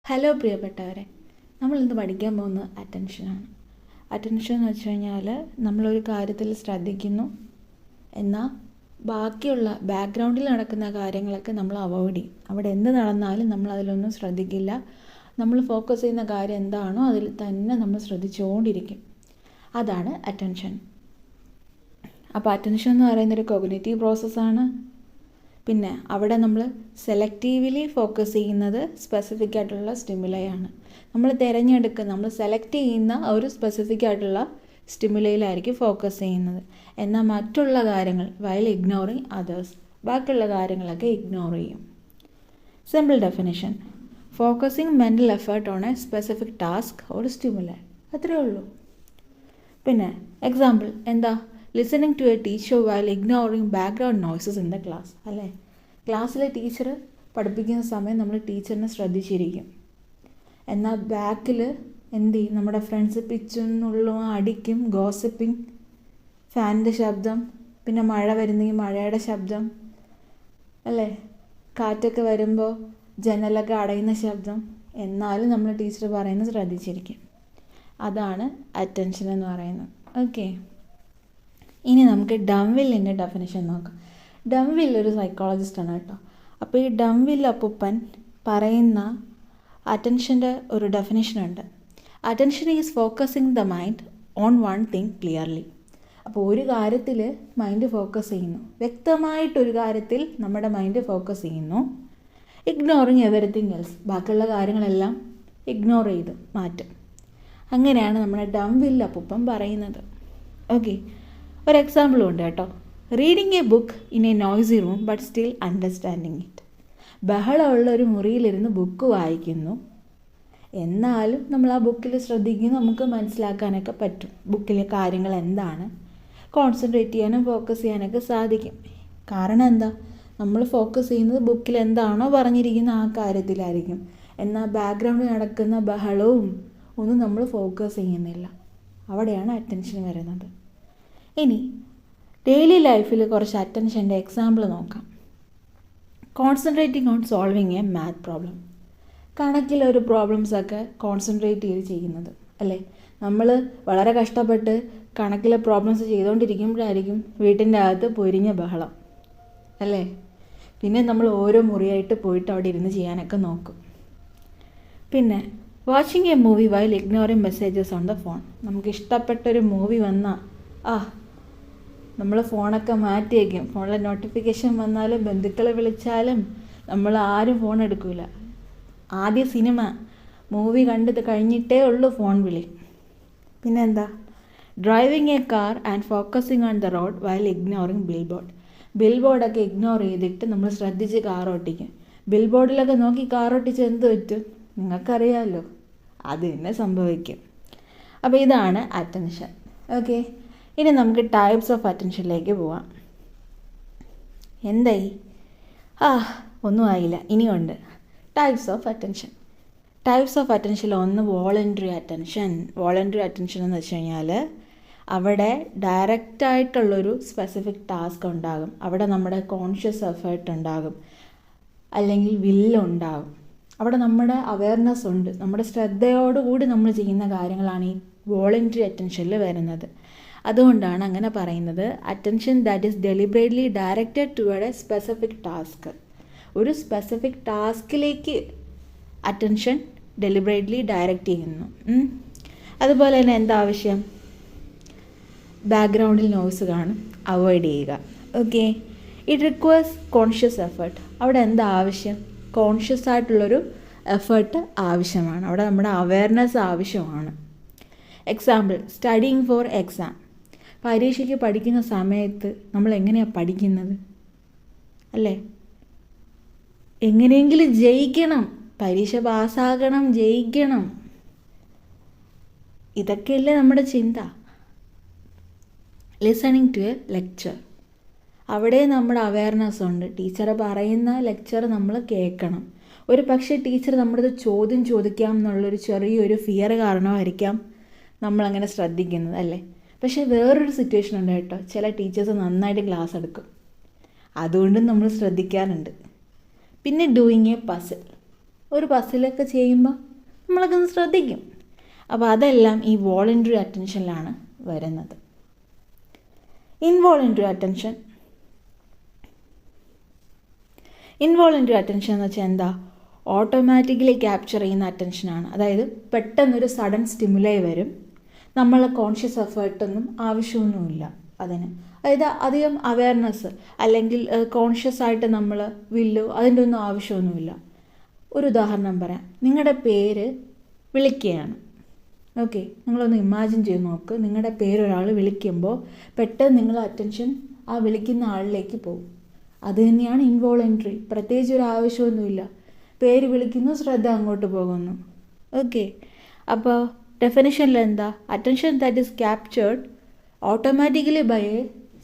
Hello പ്രിയപ്പെട്ടവരെ, നമ്മളിന്ന് പഠിക്കാൻ പോകുന്നത് അറ്റൻഷനാണ്. അറ്റൻഷൻ എന്ന് വെച്ച് കഴിഞ്ഞാൽ നമ്മളൊരു കാര്യത്തിൽ ശ്രദ്ധിക്കുന്നു, എന്നാൽ ബാക്കിയുള്ള ബാക്ക്ഗ്രൗണ്ടിൽ നടക്കുന്ന കാര്യങ്ങളൊക്കെ നമ്മൾ അവോയ്ഡ് ചെയ്യും. അവിടെ എന്ത് നടന്നാലും നമ്മൾ അതിലൊന്നും ശ്രദ്ധിക്കില്ല. നമ്മൾ ഫോക്കസ് ചെയ്യുന്ന കാര്യം എന്താണോ അതിൽ തന്നെ നമ്മൾ ശ്രദ്ധിച്ചുകൊണ്ടിരിക്കും. അതാണ് അറ്റൻഷൻ. അപ്പോൾ അറ്റൻഷൻ എന്ന് പറയുന്നൊരു കോഗ്നിറ്റീവ് പ്രോസസ്സാണ്. പിന്നെ അവിടെ നമ്മൾ സെലക്റ്റീവ്ലി ഫോക്കസ് ചെയ്യുന്നത് സ്പെസിഫിക് ആയിട്ടുള്ള സ്റ്റിമുലയാണ്. നമ്മൾ നമ്മൾ സെലക്ട് ചെയ്യുന്ന ഒരു സ്പെസിഫിക് ആയിട്ടുള്ള സ്റ്റിമുലയിലായിരിക്കും ഫോക്കസ് ചെയ്യുന്നത്. എന്നാൽ മറ്റുള്ള കാര്യങ്ങൾ വൈൽ ഇഗ്നോറിങ് അതേഴ്സ്, ബാക്കിയുള്ള കാര്യങ്ങളൊക്കെ ഇഗ്നോർ ചെയ്യും. Simple definition: focusing mental effort on a specific task or stimuli. അത്രയേ ഉള്ളൂ. പിന്നെ എക്സാമ്പിൾ എന്താ? Listening to a teacher while ignoring background noises in the class. അല്ലേ, ക്ലാസ്സിലെ ടീച്ചർ പഠിപ്പിക്കുന്ന സമയം നമ്മൾ ടീച്ചറിനെ ശ്രദ്ധിച്ചിരിക്കും. എന്നാൽ ബാക്കിൽ എന്ത് ചെയ്യും? നമ്മുടെ ഫ്രണ്ട്സ് പിച്ചുന്നുള്ള അടിക്കും, ഗോസിപ്പിംഗ്, ഫാനിൻ്റെ ശബ്ദം, പിന്നെ മഴ വരുന്നെങ്കിൽ മഴയുടെ ശബ്ദം, അല്ലേ, കാറ്റൊക്കെ വരുമ്പോൾ ജനലൊക്കെ അടയുന്ന ശബ്ദം. എന്നാലും നമ്മൾ ടീച്ചർ പറയുന്നത് ശ്രദ്ധിച്ചിരിക്കും. അതാണ് അറ്റൻഷൻ എന്ന് പറയുന്നത്. ഓക്കെ, ഇനി നമുക്ക് ഡംവില്ലിൻ്റെ ഡെഫിനിഷൻ നോക്കാം. ഡംവിൽ ഒരു സൈക്കോളജിസ്റ്റാണ് കേട്ടോ. അപ്പോൾ ഈ ഡംവിൽ അപ്പൂപ്പൻ പറയുന്ന അറ്റൻഷൻ്റെ ഒരു ഡെഫിനിഷനുണ്ട്. Attention is focusing the mind on one thing clearly. അപ്പോൾ ഒരു കാര്യത്തിൽ മൈൻഡ് ഫോക്കസ് ചെയ്യുന്നു, വ്യക്തമായിട്ടൊരു കാര്യത്തിൽ നമ്മുടെ മൈൻഡ് ഫോക്കസ് ചെയ്യുന്നു. ഇഗ്നോറിങ് എവറിത്തിങ് എൽസ്, ബാക്കിയുള്ള കാര്യങ്ങളെല്ലാം ഇഗ്നോർ ചെയ്ത് മാറ്റും. അങ്ങനെയാണ് നമ്മുടെ ഡംവിൽ അപ്പൂപ്പൻ പറയുന്നത്. ഓക്കെ, ഒരു എക്സാമ്പിളും ഉണ്ട് കേട്ടോ. Reading a book in a noisy room but still understanding it. ബഹളമുള്ള ഒരു മുറിയിലിരുന്ന് ബുക്ക് വായിക്കുന്നു, എന്നാലും നമ്മൾ ആ ബുക്കിൽ ശ്രദ്ധിക്കുന്നു, നമുക്ക് മനസ്സിലാക്കാനൊക്കെ പറ്റും ബുക്കിലെ കാര്യങ്ങൾ എന്താണ്. കോൺസെൻട്രേറ്റ് ചെയ്യാനും ഫോക്കസ് ചെയ്യാനൊക്കെ സാധിക്കും. കാരണം എന്താ? നമ്മൾ ഫോക്കസ് ചെയ്യുന്നത് ബുക്കിൽ എന്താണോ പറഞ്ഞിരിക്കുന്ന ആ കാര്യത്തിലായിരിക്കും. എന്നാൽ ബാക്ക്ഗ്രൗണ്ടിൽ നടക്കുന്ന ബഹളവും ഒന്നും നമ്മൾ ഫോക്കസ് ചെയ്യുന്നില്ല. അവിടെയാണ് അറ്റൻഷൻ വരുന്നത്. ഇനി ഡെയിലി ലൈഫിൽ കുറച്ച് അറ്റൻഷൻ്റെ എക്സാമ്പിൾ നോക്കാം. Concentrating on solving a math problem. കണക്കിലൊരു പ്രോബ്ലംസൊക്കെ കോൺസെൻട്രേറ്റ് ചെയ്ത് ചെയ്യുന്നത്, അല്ലേ? നമ്മൾ വളരെ കഷ്ടപ്പെട്ട് കണക്കിലെ പ്രോബ്ലംസ് ചെയ്തുകൊണ്ടിരിക്കുമ്പോഴായിരിക്കും വീട്ടിൻ്റെ അകത്ത് പൊരിഞ്ഞ ബഹളം, അല്ലേ? പിന്നെ നമ്മൾ ഓരോ മുറിയായിട്ട് പോയിട്ട് അവിടെ ഇരുന്ന് ചെയ്യാനൊക്കെ നോക്കും. പിന്നെ watching A movie while ignoring messages on the phone. നമുക്ക് ഇഷ്ടപ്പെട്ടൊരു മൂവി വന്നാൽ നമ്മൾ ഫോണൊക്കെ മാറ്റി വയ്ക്കും. ഫോണിലെ നോട്ടിഫിക്കേഷൻ വന്നാലും ബന്ധുക്കളെ വിളിച്ചാലും നമ്മൾ ആരും ഫോൺ എടുക്കില്ല. ആദ്യ സിനിമ മൂവി കണ്ടത് കഴിഞ്ഞിട്ടേ ഉള്ളൂ ഫോൺ വിളി. പിന്നെന്താ? Driving a car and focusing on the road while ignoring billboard. ബിൽ ബോർഡൊക്കെ ഇഗ്നോർ ചെയ്തിട്ട് നമ്മൾ ശ്രദ്ധിച്ച് കാർ ഓട്ടിക്കും. ബിൽ ബോർഡിലൊക്കെ നോക്കി കാർ ഓട്ടിച്ച് എന്ത് പറ്റും? നിങ്ങൾക്കറിയാമല്ലോ, അത് തന്നെ സംഭവിക്കും. അപ്പോൾ ഇതാണ് അറ്റൻഷൻ. ഓക്കെ, ഇനി നമുക്ക് ടൈപ്സ് ഓഫ് അറ്റൻഷനിലേക്ക് പോവാം. എന്തായി? ഒന്നും ആയില്ല, ഇനിയുണ്ട്. Types of attention. Types of അറ്റൻഷനിൽ ഒന്ന് വോളണ്ടറി അറ്റൻഷൻ. വോളണ്ടറി അറ്റൻഷൻ എന്ന് വെച്ച് കഴിഞ്ഞാൽ അവിടെ ഡയറക്റ്റായിട്ടുള്ളൊരു സ്പെസിഫിക് ടാസ്ക് ഉണ്ടാകും. അവിടെ നമ്മുടെ കോൺഷ്യസ് എഫേർട്ട് ഉണ്ടാകും, അല്ലെങ്കിൽ വില്ലുണ്ടാകും. അവിടെ നമ്മുടെ അവയർനെസ് ഉണ്ട്, നമ്മുടെ ശ്രദ്ധയോടുകൂടി നമ്മൾ ചെയ്യുന്ന കാര്യങ്ങളാണ് ഈ വോളണ്ടറി അറ്റൻഷനിൽ വരുന്നത്. അതുകൊണ്ടാണ് അങ്ങനെ പറയുന്നത് attention that is deliberately directed toward A specific task. ഒരു സ്പെസിഫിക് ടാസ്കിലേക്ക് അറ്റൻഷൻ ഡെലിബറേറ്റ്ലി ഡയറക്റ്റ് ചെയ്യുന്നു. അതുപോലെ തന്നെ എന്താവശ്യം? ബാക്ക്ഗ്രൗണ്ടിൽ നോയ്സ് കാണും, അവോയ്ഡ് ചെയ്യുക. Okay, it requires conscious effort. അവിടെ എന്താ ആവശ്യം? കോൺഷ്യസ് ആയിട്ടുള്ളൊരു എഫേർട്ട് ആവശ്യമാണ്. അവിടെ നമ്മുടെ അവയർനെസ് ആവശ്യമാണ്. Example: studying for exam. പരീക്ഷയ്ക്ക് പഠിക്കുന്ന സമയത്ത് നമ്മൾ എങ്ങനെയാണ് പഠിക്കുന്നത്, അല്ലേ? എങ്ങനെയെങ്കിലും ജയിക്കണം, പരീക്ഷ പാസ്സാകണം, ജയിക്കണം, ഇതൊക്കെയല്ലേ നമ്മുടെ ചിന്ത. Listening to a lecture. അവിടെ നമ്മുടെ അവയർനെസ് ഉണ്ട്. ടീച്ചർ പറയുന്ന ലെക്ചർ നമ്മൾ കേൾക്കണം. ഒരു പക്ഷേ ടീച്ചർ നമ്മുടെ അടുത്ത് ചോദ്യം ചോദിക്കാം എന്നുള്ളൊരു ചെറിയൊരു ഫിയർ കാരണമായിരിക്കാം നമ്മളങ്ങനെ ശ്രദ്ധിക്കുന്നത്, അല്ലേ? പക്ഷേ വേറൊരു സിറ്റുവേഷൻ ഉണ്ട് കേട്ടോ. ചില ടീച്ചേഴ്സ് നന്നായിട്ട് ക്ലാസ് എടുക്കും, അതുകൊണ്ടും നമ്മൾ ശ്രദ്ധിക്കാറുണ്ട്. പിന്നെ ഡൂയിങ് എ പസിൽ. ഒരു പസിലൊക്കെ ചെയ്യുമ്പോൾ നമ്മളൊക്കെ ഒന്ന് ശ്രദ്ധിക്കും. അപ്പോൾ അതെല്ലാം ഈ വോളണ്ടറി അറ്റൻഷനിലാണ് വരുന്നത്. ഇൻവോളണ്ടറി അറ്റൻഷൻ എന്ന് വെച്ചാൽ എന്താ? ഓട്ടോമാറ്റിക്കലി ക്യാപ്ചർ ചെയ്യുന്ന അറ്റൻഷനാണ്. അതായത് പെട്ടെന്നൊരു സഡൻ സ്റ്റിമുലൈ വരും, നമ്മൾ കോൺഷ്യസ് എഫേർട്ടൊന്നും ആവശ്യമൊന്നുമില്ല അതിന്. അതായത് അധികം അവയർനെസ് അല്ലെങ്കിൽ കോൺഷ്യസ് ആയിട്ട് നമ്മൾ അതിൻ്റെ ഒന്നും ആവശ്യമൊന്നുമില്ല. ഒരു ഉദാഹരണം പറയാം. നിങ്ങളുടെ പേര് വിളിക്കുകയാണ്. ഓക്കെ, നിങ്ങളൊന്ന് ഇമാജിൻ ചെയ്ത് നോക്ക്. നിങ്ങളുടെ പേര് ഒരാൾ വിളിക്കുമ്പോൾ പെട്ടെന്ന് നിങ്ങളുടെ അറ്റൻഷൻ ആ വിളിക്കുന്ന ആളിലേക്ക് പോകും. അത് തന്നെയാണ് ഇൻവോളണ്ടറി. പ്രത്യേകിച്ച് ഒരു ആവശ്യമൊന്നുമില്ല, പേര് വിളിക്കുന്നു, ശ്രദ്ധ അങ്ങോട്ട് പോകുന്നു. ഓക്കെ, അപ്പോൾ ഡെഫിനിഷനിൽ എന്താ? Attention that is captured automatically by a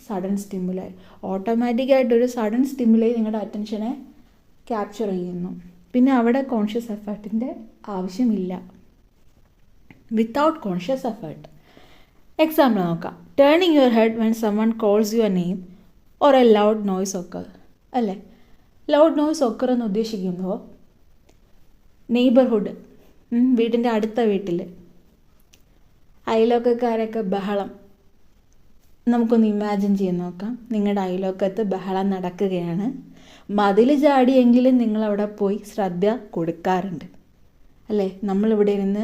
sudden stimuli. ഓട്ടോമാറ്റിക്കായിട്ടൊരു സഡൻ സ്റ്റിമുലൈ നിങ്ങളുടെ അറ്റൻഷനെ ക്യാപ്ചർ ചെയ്യുന്നു. പിന്നെ അവിടെ കോൺഷ്യസ് എഫേർട്ടിൻ്റെ ആവശ്യമില്ല. Without conscious effort. എക്സാമ്പിൾ നോക്കാം. Turning your head when someone calls your name or a loud noise occur. അല്ലേ, ലൗഡ് നോയ്സ് ഒക്കർ എന്ന് ഉദ്ദേശിക്കുമ്പോൾ നെയ്ബർഹുഡ്, വീടിൻ്റെ അടുത്ത വീട്ടിൽ അയൽവക്കക്കാരൊക്കെ ബഹളം. നമുക്കൊന്ന് ഇമാജിൻ ചെയ്ത് നോക്കാം. നിങ്ങളുടെ അയൽവക്കത്ത് ബഹളം നടക്കുകയാണ്. മതിൽ ചാടിയെങ്കിലും നിങ്ങളവിടെ പോയി ശ്രദ്ധ കൊടുക്കാറുണ്ട് അല്ലേ? നമ്മളിവിടെ ഇരുന്ന്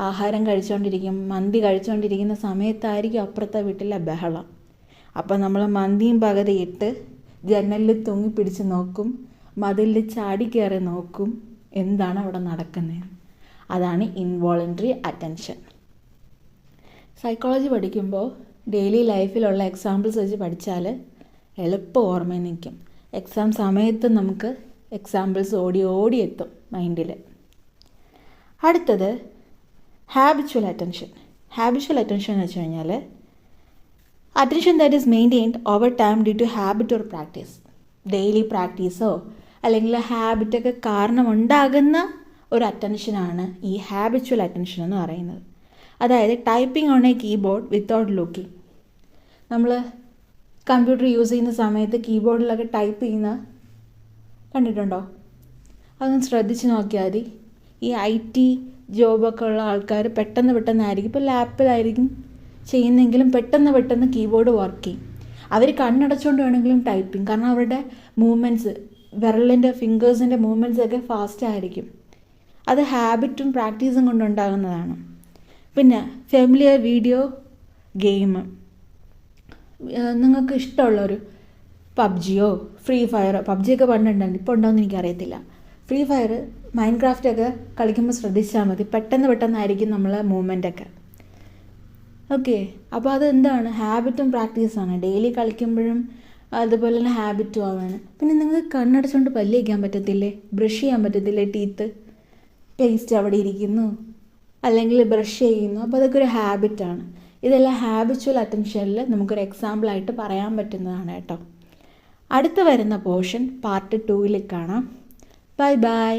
ആഹാരം കഴിച്ചുകൊണ്ടിരിക്കും, മന്തി കഴിച്ചുകൊണ്ടിരിക്കുന്ന സമയത്തായിരിക്കും അപ്പുറത്തെ വീട്ടിലെ ബഹളം. അപ്പം നമ്മൾ മന്തിയും പകുതിയിട്ട് ജനലിൽ തൂങ്ങി പിടിച്ച് നോക്കും, മതിലിൽ ചാടി കയറി നോക്കും എന്താണ് അവിടെ നടക്കുന്നത്. അതാണ് ഇൻവോളണ്ടറി അറ്റൻഷൻ. സൈക്കോളജി പഠിക്കുമ്പോൾ ഡെയിലി ലൈഫിലുള്ള എക്സാമ്പിൾസ് വെച്ച് പഠിച്ചാൽ എളുപ്പം ഓർമ്മയിൽ നിൽക്കും. എക്സാം സമയത്ത് നമുക്ക് എക്സാമ്പിൾസ് ഓടി എത്തും മൈൻഡിൽ. അടുത്തത് ഹാബിച്വൽ അറ്റൻഷൻ. ഹാബിച്വൽ അറ്റൻഷൻ എന്ന് വെച്ച് കഴിഞ്ഞാൽ attention that is maintained over time due to habit or practice. Daily പ്രാക്ടീസോ അല്ലെങ്കിൽ ഹാബിറ്റൊക്കെ കാരണമുണ്ടാകുന്ന ഒരു അറ്റൻഷനാണ് ഈ ഹാബിച്വൽ അറ്റൻഷൻ എന്ന് പറയുന്നത്. അതായത് typing on A keyboard without looking. നമ്മൾ കമ്പ്യൂട്ടർ യൂസ് ചെയ്യുന്ന സമയത്ത് കീബോർഡിലൊക്കെ ടൈപ്പ് ചെയ്യുന്ന കണ്ടിട്ടുണ്ടോ? അതൊന്ന് ശ്രദ്ധിച്ച് നോക്കിയാൽ മതി. ഈ IT ജോബൊക്കെ ഉള്ള ആൾക്കാർ പെട്ടെന്നായിരിക്കും, ഇപ്പോൾ ലാപ്പിലായിരിക്കും ചെയ്യുന്നെങ്കിലും പെട്ടെന്ന് കീബോർഡ് വർക്ക് ചെയ്യും. അവർ കണ്ണടച്ചുകൊണ്ട് വേണമെങ്കിലും ടൈപ്പിംഗ്, കാരണം അവരുടെ മൂവ്മെൻറ്റ്സ്, വിരലിൻ്റെ ഫിംഗേഴ്സിൻ്റെ മൂവ്മെൻറ്റ്സ് ഒക്കെ ഫാസ്റ്റ് ആയിരിക്കും. അത് ഹാബിറ്റും പ്രാക്ടീസും കൊണ്ടുണ്ടാകുന്നതാണ്. പിന്നെ ഫെമിലിയർ വീഡിയോ ഗെയിം, നിങ്ങൾക്ക് ഇഷ്ടമുള്ളൊരു പബ്ജിയോ ഫ്രീ ഫയറോ, പബ്ജിയൊക്കെ പണ്ടുണ്ടായിരുന്നു, ഇപ്പോൾ ഉണ്ടോയെന്ന് എനിക്കറിയത്തില്ല. ഫ്രീ ഫയർ, മൈൻക്രാഫ്റ്റൊക്കെ കളിക്കുമ്പോൾ ശ്രദ്ധിച്ചാൽ മതി, പെട്ടെന്നായിരിക്കും നമ്മളെ മൂവ്മെൻറ്റൊക്കെ. ഓക്കെ, അപ്പോൾ അതെന്താണ്? ഹാബിറ്റും പ്രാക്ടീസാണ്. ഡെയിലി കളിക്കുമ്പോഴും അതുപോലെ തന്നെ ഹാബിറ്റും ആവാണ്. പിന്നെ നിങ്ങൾക്ക് കണ്ണടച്ചുകൊണ്ട് പല്ല് തേക്കാൻ പറ്റത്തില്ലേ? ബ്രഷ് ചെയ്യാൻ പറ്റത്തില്ലേ? ടീത്ത് പേസ്റ്റ് അവിടെ ഇരിക്കുന്നു, അല്ലെങ്കിൽ ബ്രഷ് ചെയ്യുന്നു. അപ്പോൾ അതൊക്കെ ഒരു ഹാബിറ്റാണ്. ഇതെല്ലാം ഹാബിച്വൽ അറ്റൻഷനിൽ നമുക്കൊരു എക്സാമ്പിളായിട്ട് പറയാൻ പറ്റുന്നതാണ് കേട്ടോ. അടുത്ത് വരുന്ന പോർഷൻ പാർട്ട് 2 കാണാം. ബൈ.